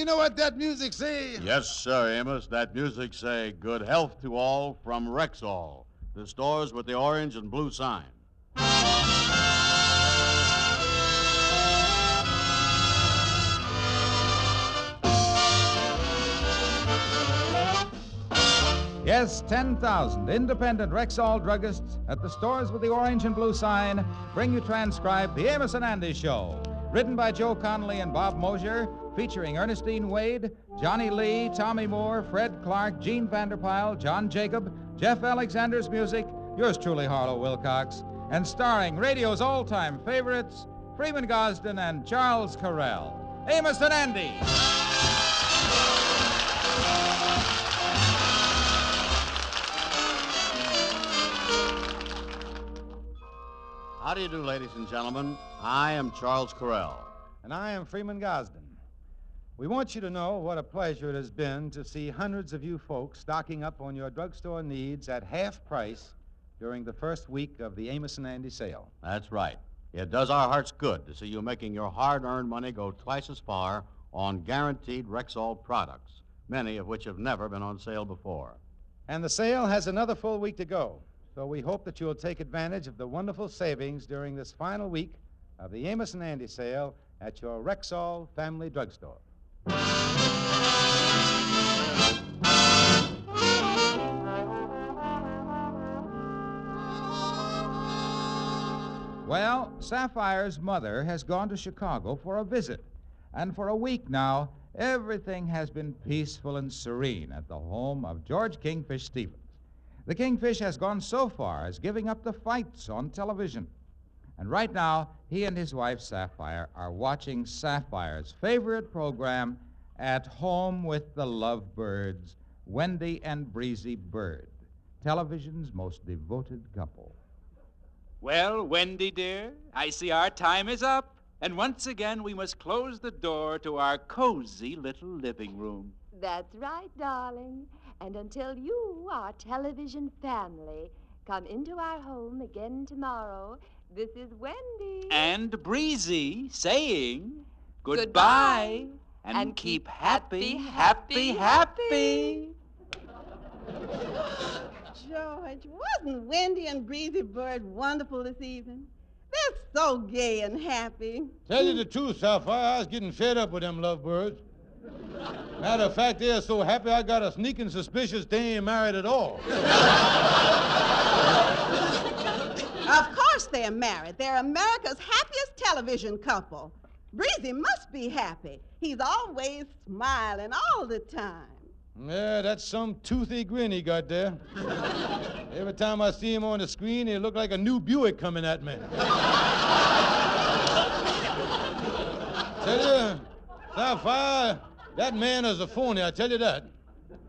you know what that music say? Yes, sir, Amos. That music say, good health to all from Rexall, the stores with the orange and blue sign. Yes, 10,000 independent Rexall druggists at the stores with the orange and blue sign bring you transcribed The Amos and Andy Show. Written by Joe Connolly and Bob Mosier, featuring Ernestine Wade, Johnny Lee, Tommy Moore, Fred Clark, Gene Vanderpyle, John Jacob, Jeff Alexander's music, yours truly, Harlow Wilcox, and starring radio's all-time favorites, Freeman Gosden and Charles Carell. Amos and Andy. How do you do, ladies and gentlemen? I am Charles Carell. And I am Freeman Gosden. We want you to know what a pleasure it has been to see hundreds of you folks stocking up on your drugstore needs at half price during the first week of the Amos and Andy sale. That's right. It does our hearts good to see you making your hard-earned money go twice as far on guaranteed Rexall products, many of which have never been on sale before. And the sale has another full week to go. So we hope that you'll take advantage of the wonderful savings during this final week of the Amos and Andy sale at your Rexall family drugstore. Well, Sapphire's mother has gone to Chicago for a visit. And for a week now, everything has been peaceful and serene at the home of George Kingfish Stevens. The Kingfish has gone so far as giving up the fights on television. And right now, he and his wife, Sapphire, are watching Sapphire's favorite program, At Home with the Lovebirds, Wendy and Breezy Bird, television's most devoted couple. Well, Wendy, dear, I see our time is up, and once again we must close the door to our cozy little living room. That's right, darling. And until you, our television family, come into our home again tomorrow, this is Wendy. And Breezy saying goodbye. And keep happy, happy, happy. George, wasn't Wendy and Breezy Bird wonderful this evening? They're so gay and happy. Tell you the truth, Sapphire, I was getting fed up with them lovebirds. Matter of fact, they're so happy I got a sneaking suspicious they ain't married at all. Of course they're married. They're America's happiest television couple. Breezy must be happy. He's always smiling all the time. Yeah, that's some toothy grin he got there. Every time I see him on the screen, he look like a new Buick coming at me. Tell you, Sapphire, that man is a phony, I tell you that.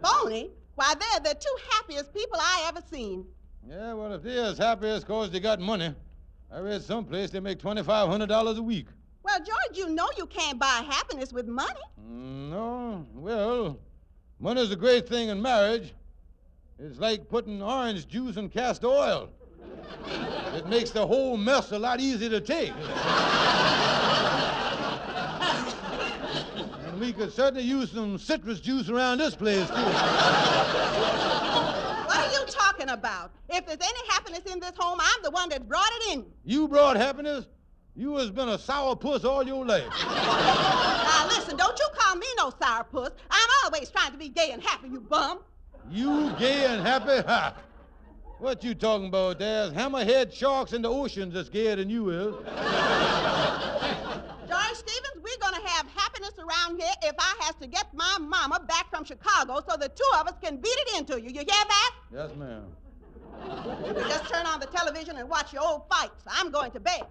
Phony? Why, they're the two happiest people I ever seen. Yeah, well, if they're as happy as cause they got money, I read someplace they make $2,500 a week. Well, George, you know you can't buy happiness with money. No, well, money's a great thing in marriage. It's like putting orange juice in castor oil. It makes the whole mess a lot easier to take. And we could certainly use some citrus juice around this place, too. What are you talking about? If there's any happiness in this home, I'm the one that brought it in. You brought happiness? You has been a sourpuss all your life. Now, listen, don't you call me no sourpuss. I'm always trying to be gay and happy, you bum. You gay and happy? Ha! What you talking about? There's hammerhead sharks in the oceans that's gayer than you is. George Stevens, we're going to have happiness around here if I has to get my mama back from Chicago so the two of us can beat it into you. You hear that? Yes, ma'am. You can just turn on the television and watch your old fights. I'm going to bed.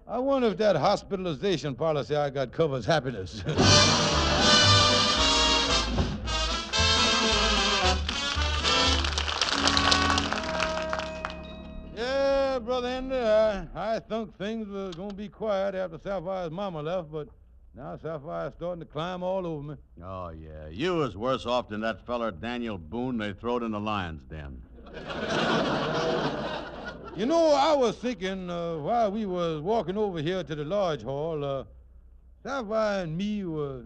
I wonder if that hospitalization policy I got covers happiness. Yeah, Brother Andy, I thought things were going to be quiet after Sapphire's mama left, but now Sapphire's starting to climb all over me. Oh, yeah. You was worse off than that feller Daniel Boone they throwed in the lion's den. You know, I was thinking while we was walking over here to the lodge hall, Sapphire and me was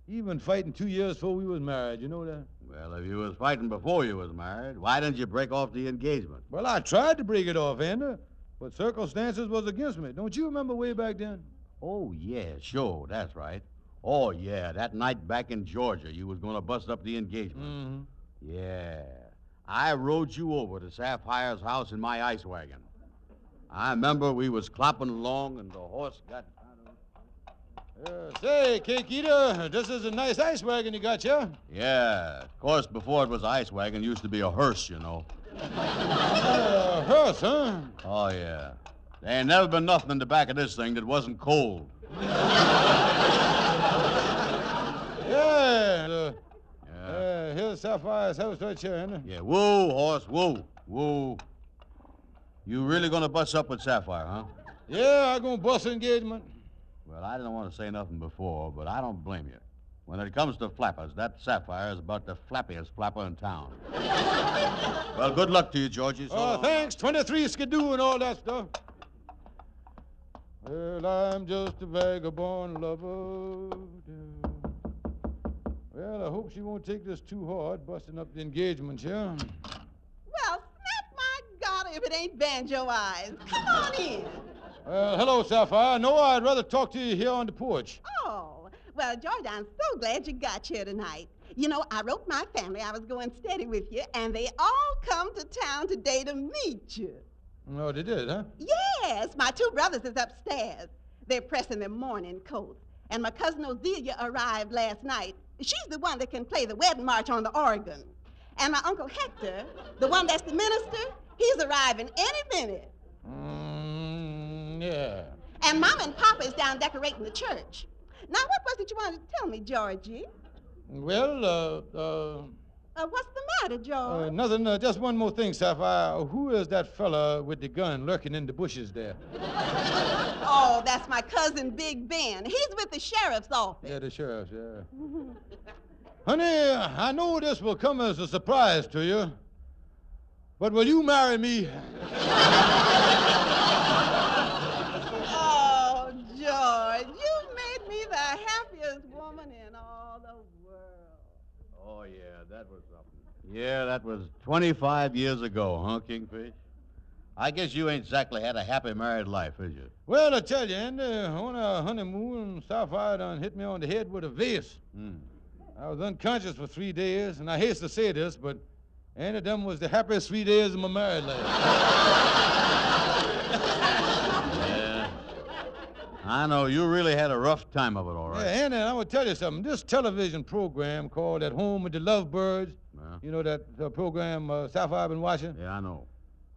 even fighting 2 years before we was married. You know that? Well, if you was fighting before you was married, why didn't you break off the engagement? Well, I tried to break it off, Andy, but circumstances was against me. Don't you remember way back then? Oh, yeah, sure, that's right. Oh, yeah, that night back in Georgia, you was going to bust up the engagement. Mm-hmm. Yeah. I rode you over to Sapphire's house in my ice wagon. I remember we was clopping along and the horse got... Say, Cake Eater, this is a nice ice wagon you got, yeah? Yeah, of course, before it was an ice wagon, it used to be a hearse, you know. Hearse, huh? Oh, yeah. There ain't never been nothing in the back of this thing that wasn't cold. Yeah. Here's Sapphire's house right here, Andy. Yeah, whoa, horse, whoa, whoa. You really gonna bust up with Sapphire, huh? Yeah, I'm gonna bust engagement. Well, I didn't want to say nothing before, but I don't blame you. When it comes to flappers, that Sapphire is about the flappiest flapper in town. Well, good luck to you, Georgie. So Thanks. 23 skidoo and all that stuff. Well, I'm just a vagabond lover. Well, I hope she won't take this too hard, busting up the engagement here. Well, snap my God if it ain't Banjo Eyes. Come on in. Hello, Sapphire. No, I'd rather talk to you here on the porch. Oh, well, George, I'm so glad you got here tonight. You know, I wrote my family I was going steady with you, and they all come to town today to meet you. Oh, they did, huh? Yes, my two brothers is upstairs. They're pressing their mourning coats. And my cousin Ozelia arrived last night. She's the one that can play the wedding march on the organ. And my Uncle Hector, the one that's the minister, he's arriving any minute. Yeah. And Mama and Papa is down decorating the church. Now, what was it you wanted to tell me, Georgie? Well, What's the matter, George? nothing. Just one more thing, Sapphire. Who is that fella with the gun lurking in the bushes there? Oh, that's my cousin Big Ben. He's with the sheriff's office. Yeah, the sheriff, yeah. Honey, I know this will come as a surprise to you, but will you marry me? Oh, George, you made me the happiest woman in all the world. Oh, yeah, that was something. Yeah, that was 25 years ago, huh, Kingfish? I guess you ain't exactly had a happy married life, is you? Well, I tell you, Andy, on our honeymoon, Sapphire done hit me on the head with a vase. I was unconscious for 3 days, and I hate to say this, but Andy, them was the happiest 3 days of my married life. Yeah. I know. You really had a rough time of it, all right. Yeah, Andy, I want to tell you something. This television program called At Home with the Lovebirds, you know that program Sapphire been watching? Yeah, I know.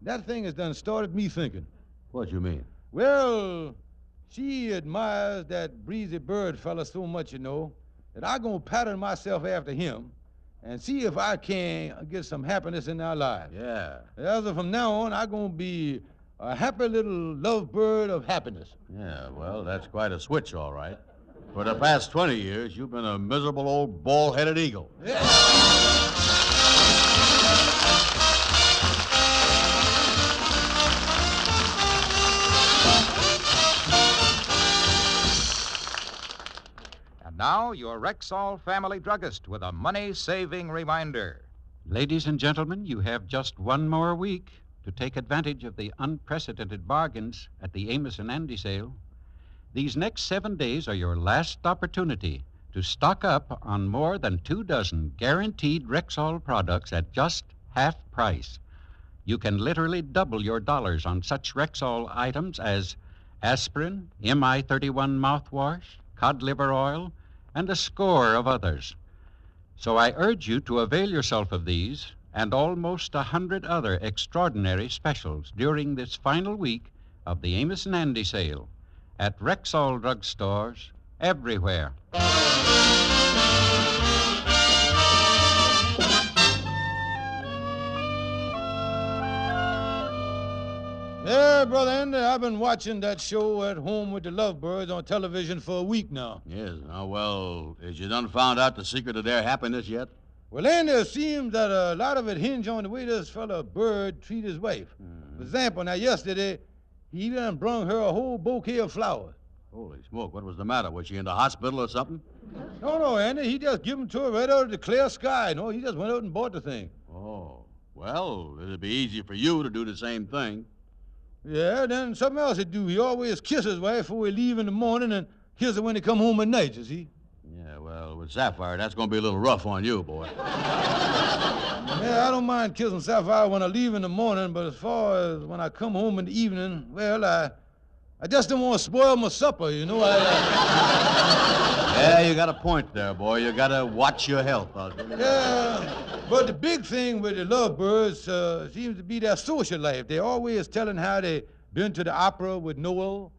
That thing has done started me thinking. What you mean? Well, she admires that breezy bird fella so much, you know, that I'm going to pattern myself after him and see if I can get some happiness in our lives. Yeah. As of from now on, I'm going to be a happy little lovebird of happiness. Yeah, well, that's quite a switch, all right. For the past 20 years, you've been a miserable old bald-headed eagle. Yeah. Now, your Rexall family druggist with a money-saving reminder. Ladies and gentlemen, you have just one more week to take advantage of the unprecedented bargains at the Amos and Andy sale. These next 7 days are your last opportunity to stock up on more than 24 guaranteed Rexall products at just half price. You can literally double your dollars on such Rexall items as aspirin, MI31 mouthwash, cod liver oil, and a score of others. So I urge you to avail yourself of these and almost 100 other extraordinary specials during this final week of the Amos and Andy sale at Rexall drugstores everywhere. Yeah, Brother Andy, I've been watching that show At Home with the Lovebirds on television for a week now. Yes. Well, has you done found out the secret of their happiness yet? Well, Andy, it seems that a lot of it hinges on the way this fella Bird treat his wife. For example, now yesterday, he done brung her a whole bouquet of flowers. Holy smoke, what was the matter? Was she in the hospital or something? No, Andy, he just give them to her right out of the clear sky. No, he just went out and bought the thing. Oh, well, it'd be easy for you to do the same thing. Yeah, then something else he do. He always kiss his wife before he leave in the morning and kiss her when he come home at night, you see? Yeah, well, with Sapphire, that's going to be a little rough on you, boy. Yeah, I don't mind kissing Sapphire when I leave in the morning, but as far as when I come home in the evening, well, I just don't want to spoil my supper, you know? Yeah, you got a point there, boy. You got to watch your health. Yeah, but the big thing with the lovebirds seems to be their social life. They're always telling how they been to the opera with Noel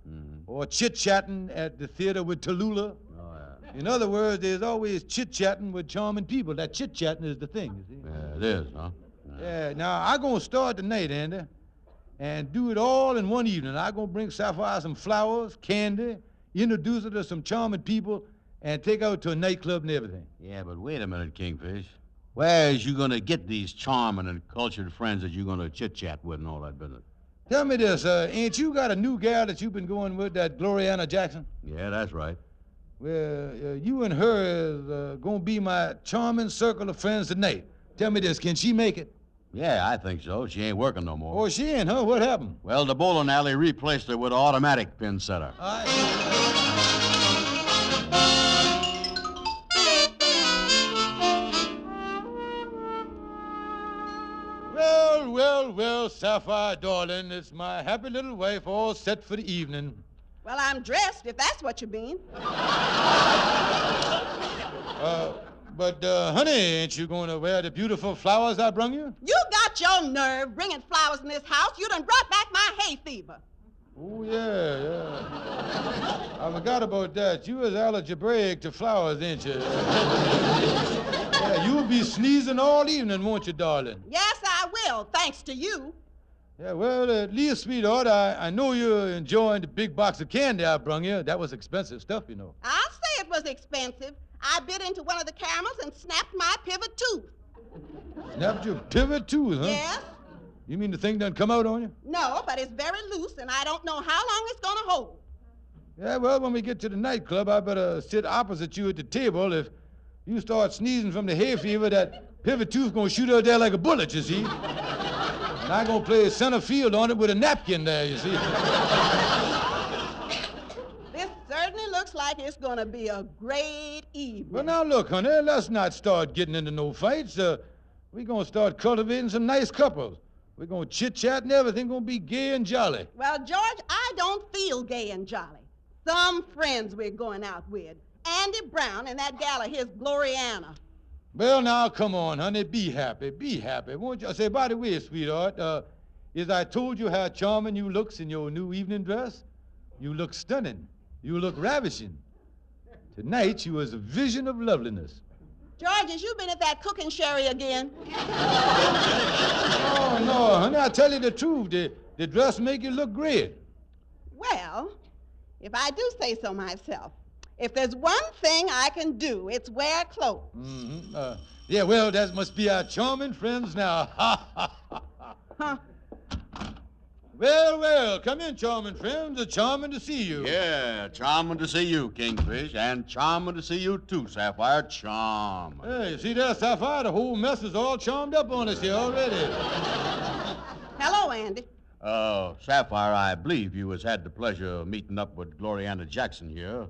or chit-chatting at the theater with Tallulah. In other words, there's always chit-chatting with charming people. That chit-chatting is the thing, you see. Yeah, it is, huh? Yeah, now, I'm going to start tonight, Andy, and do it all in one evening. I'm going to bring Sapphire some flowers, candy, introduce her to some charming people, and take her out to a nightclub and everything. Yeah, but wait a minute, Kingfish. Where's you going to get these charming and cultured friends that you're going to chit-chat with and all that business? Tell me this, ain't you got a new gal that you've been going with, that Gloriana Jackson? Yeah, that's right. Well, you and her is going to be my charming circle of friends tonight. Tell me this, can she make it? Yeah, I think so. She ain't working no more. Oh, she ain't, huh? What happened? Well, the bowling alley replaced her with an automatic pin setter. Well, Sapphire, darling, it's my happy little wife all set for the evening. Well, I'm dressed, if that's what you mean. But, honey, ain't you going to wear the beautiful flowers I brung you? You got your nerve bringing flowers in this house. You done brought back my hay fever. Oh, yeah. I forgot about that. You was algebraic to flowers, ain't you? Yeah, you'll be sneezing all evening, won't you, darling? Yes, I will, thanks to you. Yeah, well, at least, sweetheart, I know you're enjoying the big box of candy I brung you. That was expensive stuff, you know. I'll say it was expensive. I bit into one of the caramels and snapped my pivot tooth. Snapped your pivot tooth, huh? Yes? You mean the thing done come out on you? No, but it's very loose, and I don't know how long it's gonna hold. Yeah, well, when we get to the nightclub, I better sit opposite you at the table. If you start sneezing from the hay fever, that pivot tooth gonna shoot out there like a bullet, you see? And I'm gonna play center field on it with a napkin there, you see? This certainly looks like it's gonna be a great evening. Well, now, look, honey, let's not start getting into no fights. We're gonna start cultivating some nice couples. We're gonna chit-chat and everything gonna be gay and jolly. Well, George, I don't feel gay and jolly. Some friends we're going out with. Andy Brown and that gal of his, Gloriana. Well, now, come on, honey, be happy, won't you? Say, by the way, sweetheart, as I told you how charming you looks in your new evening dress, you look stunning. You look ravishing. Tonight, you was a vision of loveliness. George, has you been at that cooking sherry again? Oh, no, honey, I tell you the truth. The dress make you look great. Well, if I do say so myself, if there's one thing I can do, it's wear clothes. Mm-hmm. Yeah, well, that must be our charming friends now. Ha, ha, ha, ha. Huh. Well, come in, charming friends. It's charming to see you. Yeah, charming to see you, Kingfish, and charming to see you, too, Sapphire. Charming. Hey, you see there, Sapphire? The whole mess is all charmed up on us here already. Hello, Andy. Sapphire, I believe you has had the pleasure of meeting up with Gloriana Jackson here.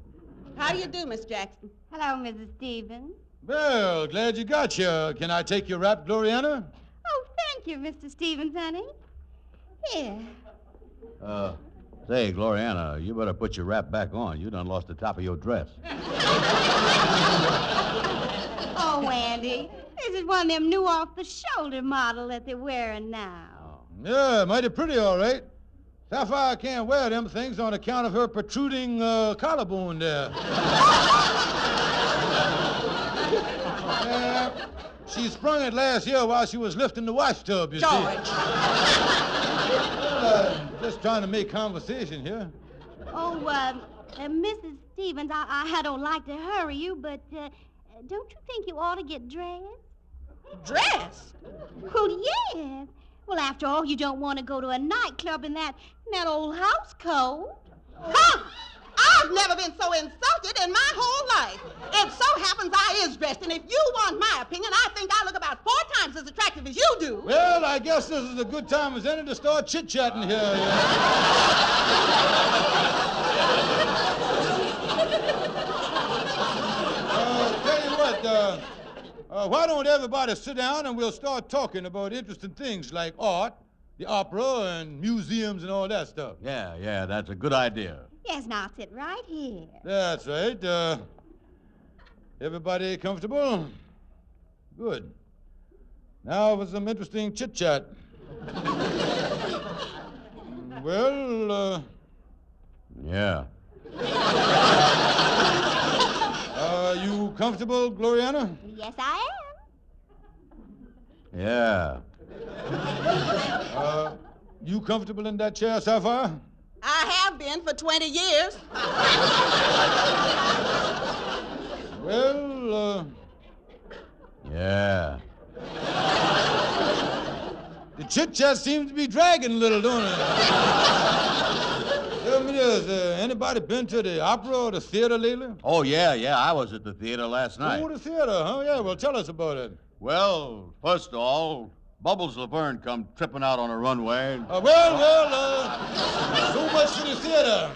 How do you do, Miss Jackson? Hello, Mrs. Stevens. Well, glad you got here. Can I take your wrap, Gloriana? Oh, thank you, Mr. Stevens, honey. Here. Say, Gloriana, you better put your wrap back on. You done lost the top of your dress. Oh, Andy, this is one of them new off-the-shoulder model that they're wearing now. Yeah, mighty pretty, all right. Sapphire can't wear them things on account of her protruding collarbone there. She sprung it last year while she was lifting the washtub, you see. George. Just trying to make conversation here. Oh, Mrs. Stevens, I don't like to hurry you, but don't you think you ought to get dressed? Dressed? Well, yes. Well, after all, you don't want to go to a nightclub in that old house coat. Huh? I've never been so insulted in my whole life. It so happens I is dressed, and if you want my opinion, I think I look about 4 times as attractive as you do. Well, I guess this is a good time as any to start chit-chatting here. Tell you what, why don't everybody sit down and we'll start talking about interesting things like art, the opera, and museums and all that stuff. Yeah, that's a good idea. Yes, now I'll sit right here. That's right. Everybody comfortable? Good. Now for some interesting chit-chat. Well, Yeah. Are you comfortable, Gloriana? Yes, I am. Yeah. You comfortable in that chair, Sapphire? I have been for 20 years. Well, Yeah. the chit-chat seems to be dragging a little, don't it? Tell me this, anybody been to the opera or the theater lately? Oh, yeah, I was at the theater last night. Oh, the theater, huh? Yeah, well, tell us about it. Well, first of all, Bubbles Laverne come tripping out on a runway. So much for the theater.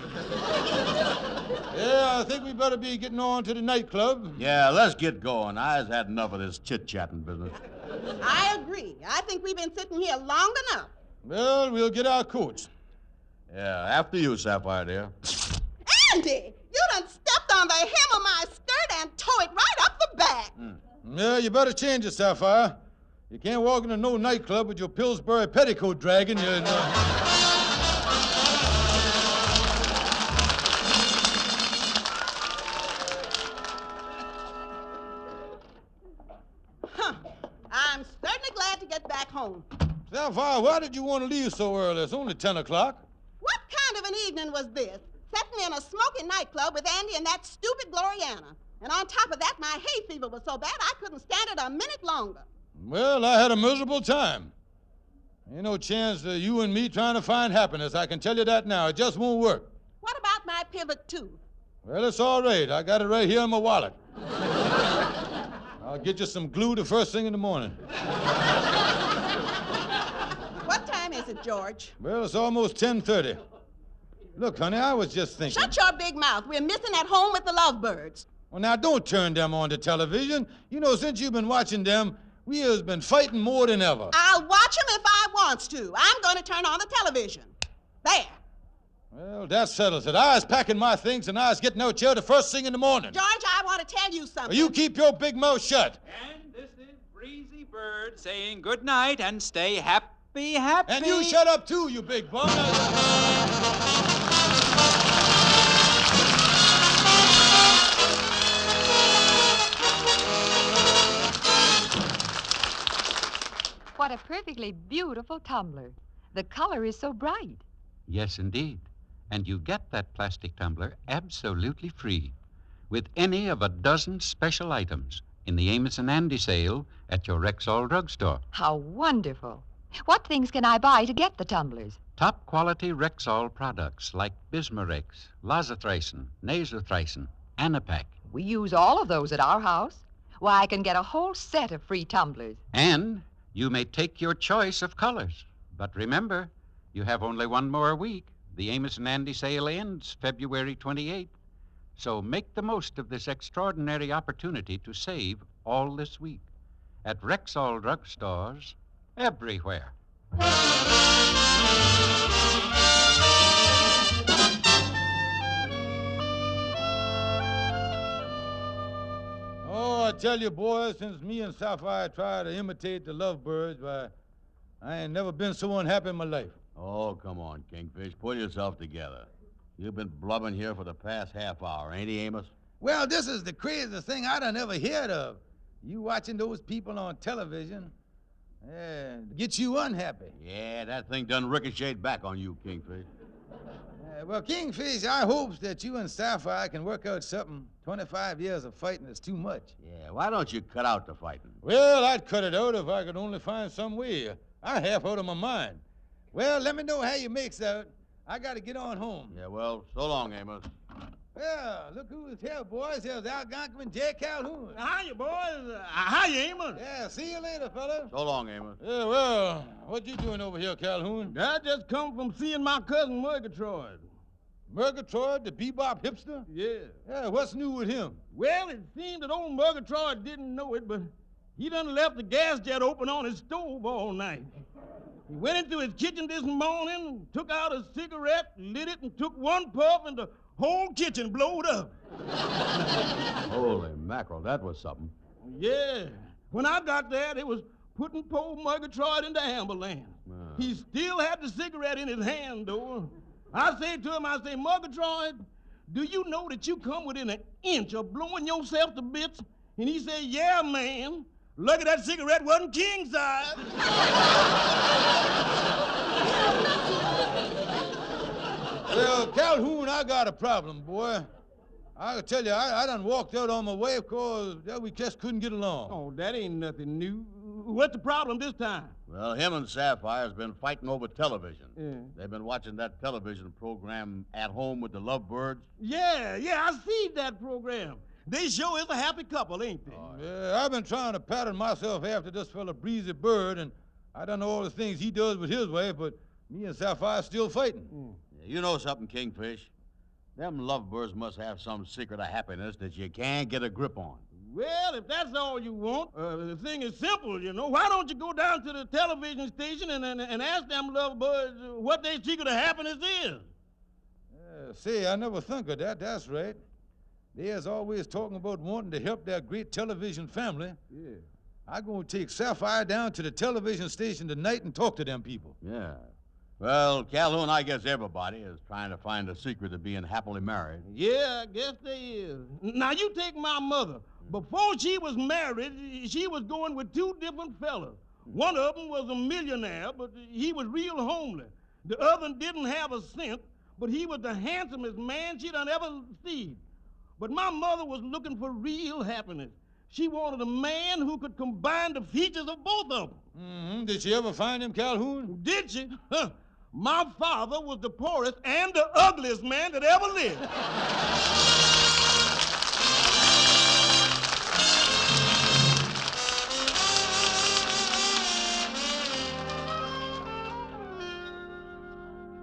Yeah, I think we better be getting on to the nightclub. Yeah, let's get going. I've had enough of this chit-chatting business. I agree. I think we've been sitting here long enough. Well, we'll get our coats. Yeah, after you, Sapphire, dear. Andy, you done stepped on the hem of my skirt and tore it right up the back. Yeah, you better change it, Sapphire. You can't walk into no nightclub with your Pillsbury petticoat dragging. Huh. I'm certainly glad to get back home. Sapphire, why did you want to leave so early? It's only 10 o'clock. What kind of an evening was this? Sitting in a smoky nightclub with Andy and that stupid Gloriana. And on top of that, my hay fever was so bad I couldn't stand it a minute longer. Well, I had a miserable time. Ain't no chance of you and me trying to find happiness. I can tell you that now. It just won't work. What about my pivot tooth? Well, it's all right. I got it right here in my wallet. I'll get you some glue the first thing in the morning. What time is it, George? Well, it's almost 10:30. Look, honey, I was just thinking. Shut your big mouth. We're missing at home with the lovebirds. Well, now, don't turn them on the television. You know, since you've been watching them, we has been fighting more than ever. I'll watch them if I wants to. I'm going to turn on the television. There. Well, that settles it. I was packing my things and I was getting out here the first thing in the morning. George, I want to tell you something. Well, you keep your big mouth shut. And this is Breezy Bird saying good night and stay happy, happy. And you shut up too, you big bum. What a perfectly beautiful tumbler. The color is so bright. Yes, indeed. And you get that plastic tumbler absolutely free with any of a dozen special items in the Amos and Andy sale at your Rexall drugstore. How wonderful. What things can I buy to get the tumblers? Top quality Rexall products like Bismarex, Lazothricin, Nasothricin, Anapac. We use all of those at our house. Why, I can get a whole set of free tumblers. And you may take your choice of colors. But remember, you have only one more week. The Amos and Andy sale ends February 28th. So make the most of this extraordinary opportunity to save all this week at Rexall drugstores everywhere. Oh, I tell you, boys, since me and Sapphire tried to imitate the lovebirds, why, I ain't never been so unhappy in my life. Oh, come on, Kingfish. Pull yourself together. You've been blubbing here for the past half hour, ain't he, Amos? Well, this is the craziest thing I done ever heard of. You watching those people on television, get you unhappy. Yeah, that thing done ricocheted back on you, Kingfish. Well, Kingfish, I hopes that you and Sapphire can work out something. 25 years of fighting is too much. Yeah, why don't you cut out the fighting? Well, I'd cut it out if I could only find some way. I'm half out of my mind. Well, let me know how you makes out. I got to get on home. Yeah, well, so long, Amos. Well, look who's here, boys. Here's Algonquin J. Calhoun. Hiya, boys. Hiya, Amos. Yeah, see you later, fella. So long, Amos. Yeah, well, what you doing over here, Calhoun? I just come from seeing my cousin Murgatroyd. Murgatroyd, the bebop hipster? Yeah. Yeah, what's new with him? Well, it seemed that old Murgatroyd didn't know it, but he done left the gas jet open on his stove all night. He went into his kitchen this morning, took out a cigarette, lit it, and took one puff, and the whole kitchen blowed up. Holy mackerel, that was something. Yeah. When I got there, they was putting poor Murgatroyd into ambulance. He still had the cigarette in his hand, though. I said to him, Murgatroyd, do you know that you come within an inch of blowing yourself to bits? And he said, yeah, man. Lucky that cigarette wasn't king size. Well, Calhoun, I got a problem, boy. I tell you, I done walked out on my way because we just couldn't get along. Oh, that ain't nothing new. What's the problem this time? Well, him and Sapphire's been fighting over television. Yeah. They've been watching that television program At Home with the Lovebirds. Yeah, I see that program. They sure is a happy couple, ain't they? Yeah, I've been trying to pattern myself after this fella Breezy Bird, and I done all the things he does with his way, but me and Sapphire still fighting. Yeah, you know something, Kingfish? Them lovebirds must have some secret of happiness that you can't get a grip on. Well, if that's all you want, the thing is simple, you know. Why don't you go down to the television station and ask them lovebirds what their secret of happiness is? See, I never think of that. That's right. They is always talking about wanting to help their great television family. Yeah. I'm going to take Sapphire down to the television station tonight and talk to them people. Yeah. Well, Calhoun, I guess everybody is trying to find the secret of being happily married. Yeah, I guess they is. Now, you take my mother. Before she was married, she was going with two different fellas. One of them was a millionaire, but he was real homely. The other didn't have a cent, but he was the handsomest man she'd ever seen. But my mother was looking for real happiness. She wanted a man who could combine the features of both of them. Mm-hmm. Did she ever find him, Calhoun? Did she? My father was the poorest and the ugliest man that ever lived.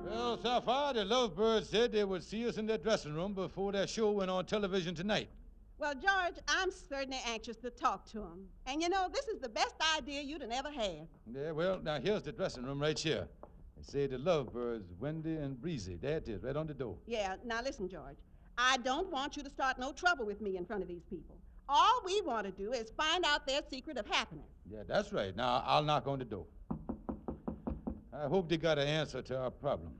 Well, Sapphire, the lovebirds said they would see us in their dressing room before their show went on television tonight. Well, George, I'm certainly anxious to talk to him. And you know, this is the best idea you'd have ever had. Yeah, well, now here's the dressing room right here. They say the lovebirds, Wendy and Breezy. There it is, right on the door. Yeah, now listen, George. I don't want you to start no trouble with me in front of these people. All we want to do is find out their secret of happiness. Yeah, that's right. Now, I'll knock on the door. I hope they got an answer to our problem.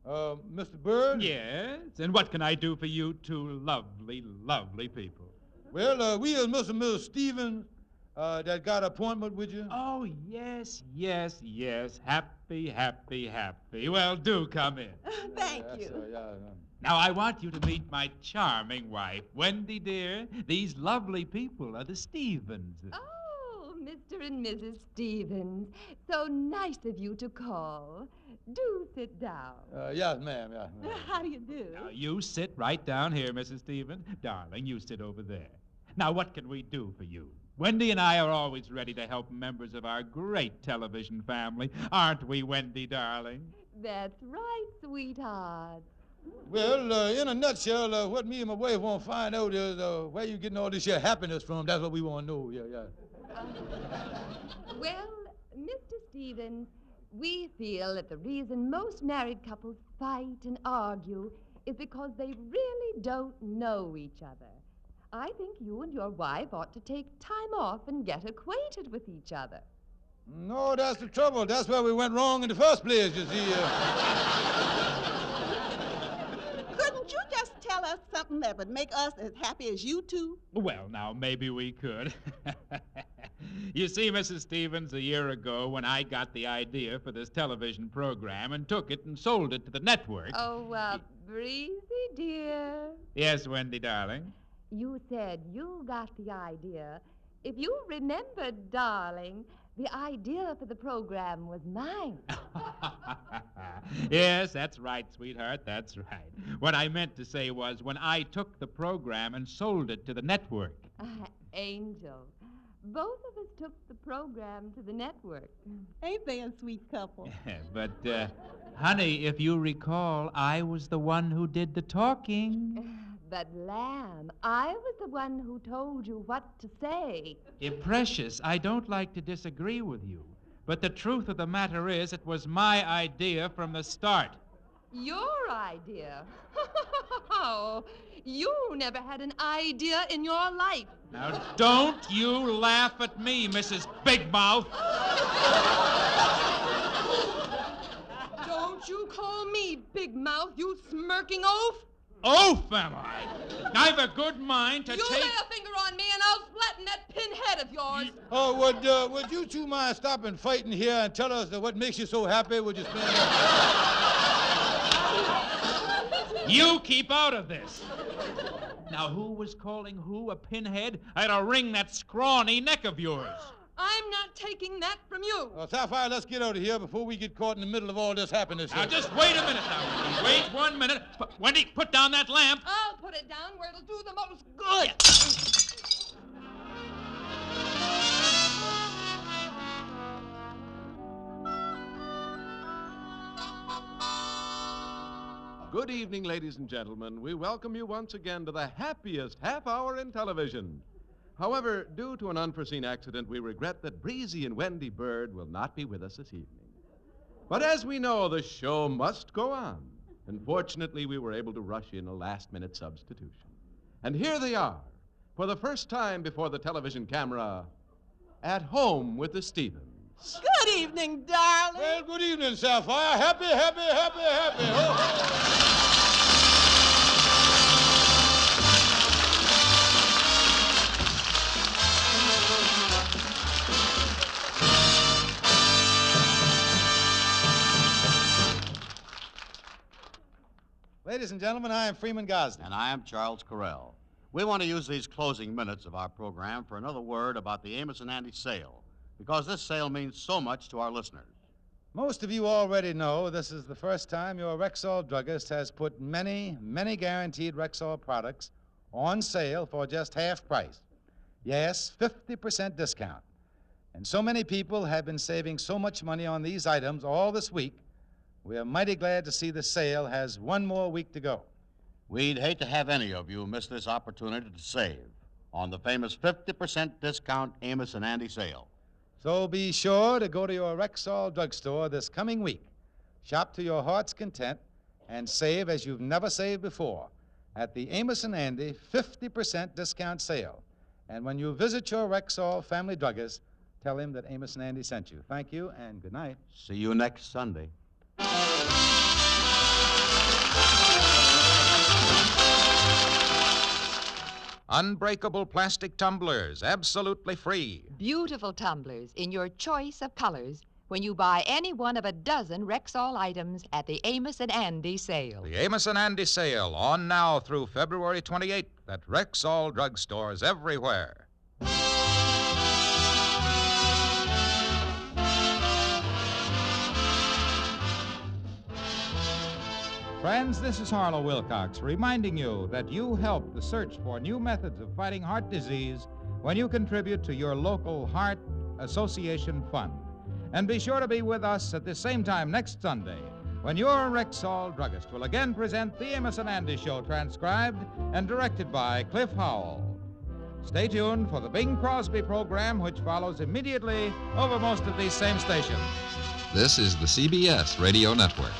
Mr. Bird? Yes, and what can I do for you two lovely, lovely people? Well, we is Mr. and Mrs. Stevens that got an appointment with you. Oh, yes. Happy, happy, happy. Well, do come in. Thank you. Now, I want you to meet my charming wife. Wendy, dear, these lovely people are the Stevens. Oh, Mr. and Mrs. Stevens. So nice of you to call. Do sit down. Yes, ma'am. Yes, ma'am. How do you do? Now, you sit right down here, Mrs. Stevens. Darling, you sit over there. Now, what can we do for you? Wendy and I are always ready to help members of our great television family. Aren't we, Wendy, darling? That's right, sweetheart. Well, in a nutshell, what me and my wife want to find out is where you getting all this here happiness from. That's what we want to know. Yeah. Well, Mr. Stevens, we feel that the reason most married couples fight and argue is because they really don't know each other. I think you and your wife ought to take time off and get acquainted with each other. No, that's the trouble. That's where we went wrong in the first place, you see. Couldn't you just tell us something that would make us as happy as you two? Well, now, maybe we could. You see, Mrs. Stevens, a year ago when I got the idea for this television program and took it and sold it to the network. Oh, Breezy, dear. Yes, Wendy, darling. You said you got the idea. If you remember, darling, the idea for the program was mine. Yes, that's right, sweetheart, that's right. What I meant to say was when I took the program and sold it to the network. Angel, both of us took the program to the network. Ain't they a sweet couple? But, honey, if you recall, I was the one who did the talking. But, Lamb, I was the one who told you what to say. Precious, I don't like to disagree with you, but the truth of the matter is it was my idea from the start. Your idea? Oh, you never had an idea in your life. Now, don't you laugh at me, Mrs. Big Mouth. Don't you call me Big Mouth, you smirking oaf. Oaf, am I? I've a good mind to You take... lay a finger on me and I'll flatten that pinhead of yours. Oh, would you two mind stopping fighting here and tell us what makes you so happy? Would you spend You keep out of this. Now, who was calling who a pinhead? I'd wring that scrawny neck of yours. I'm not taking that from you. Sapphire, let's get out of here before we get caught in the middle of all this happiness Now, here. just wait a minute now, Wendy. Wait 1 minute. Wendy, put down that lamp. I'll put it down where it'll do the most good. Good evening, ladies and gentlemen. We welcome you once again to the happiest half hour in television. However, due to an unforeseen accident, we regret that Breezy and Wendy Bird will not be with us this evening. But as we know, the show must go on. And fortunately, we were able to rush in a last-minute substitution. And here they are, for the first time before the television camera, at home with the Stevens. Good evening, darling. Well, good evening, Sapphire. Happy, happy, happy, happy. Ho, ho. Ladies and gentlemen, I am Freeman Gosden. And I am Charles Carell. We want to use these closing minutes of our program for another word about the Amos and Andy sale, because this sale means so much to our listeners. Most of you already know this is the first time your Rexall druggist has put many, many guaranteed Rexall products on sale for just half price. Yes, 50% discount. And so many people have been saving so much money on these items all this week, we are mighty glad to see the sale has one more week to go. We'd hate to have any of you miss this opportunity to save on the famous 50% discount Amos and Andy sale. So be sure to go to your Rexall drugstore this coming week. Shop to your heart's content and save as you've never saved before at the Amos and Andy 50% discount sale. And when you visit your Rexall family druggist, tell him that Amos and Andy sent you. Thank you and good night. See you next Sunday. Unbreakable plastic tumblers, absolutely free. Beautiful tumblers in your choice of colors when you buy any one of a dozen Rexall items at the Amos and Andy sale. The Amos and Andy sale on now through February 28th at Rexall drugstores everywhere. Friends, this is Harlow Wilcox reminding you that you help the search for new methods of fighting heart disease when you contribute to your local Heart Association Fund. And be sure to be with us at the same time next Sunday when your Rexall druggist will again present the Amos and Andy Show, transcribed and directed by Cliff Howell. Stay tuned for the Bing Crosby program, which follows immediately over most of these same stations. This is the CBS Radio Network.